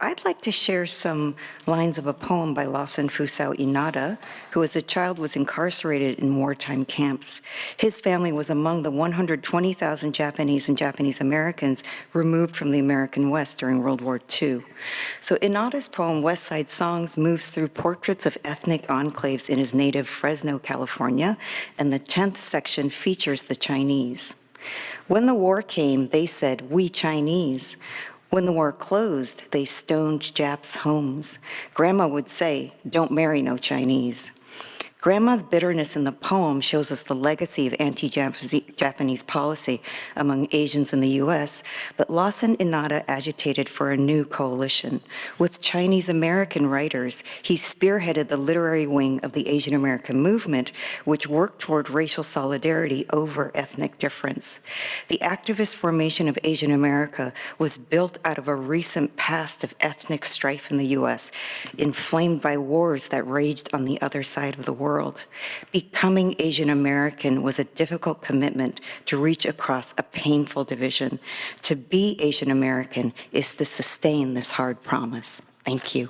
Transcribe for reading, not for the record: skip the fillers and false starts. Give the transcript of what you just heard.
I'd like to share some lines of a poem by Lawson Fusao Inada, who as a child was incarcerated in wartime camps. His family was among the 120,000 Japanese and Japanese Americans removed from the American West during World War II. So Inada's poem, West Side Songs, moves through portraits of ethnic enclaves in his native Fresno, California, and the 10th section features the Chinese. When the war came, they said, "We Chinese." When the war closed, they stoned Japs' homes. Grandma would say, "Don't marry no Chinese." Grandma's bitterness in the poem shows us the legacy of anti-Japanese policy among Asians in the U.S., but Lawson Inada agitated for a new coalition. With Chinese American writers, he spearheaded the literary wing of the Asian American movement, which worked toward racial solidarity over ethnic difference. The activist formation of Asian America was built out of a recent past of ethnic strife in the U.S., inflamed by wars that raged on the other side of the world. Becoming Asian American was a difficult commitment to reach across a painful division. To be Asian American is to sustain this hard promise. Thank you.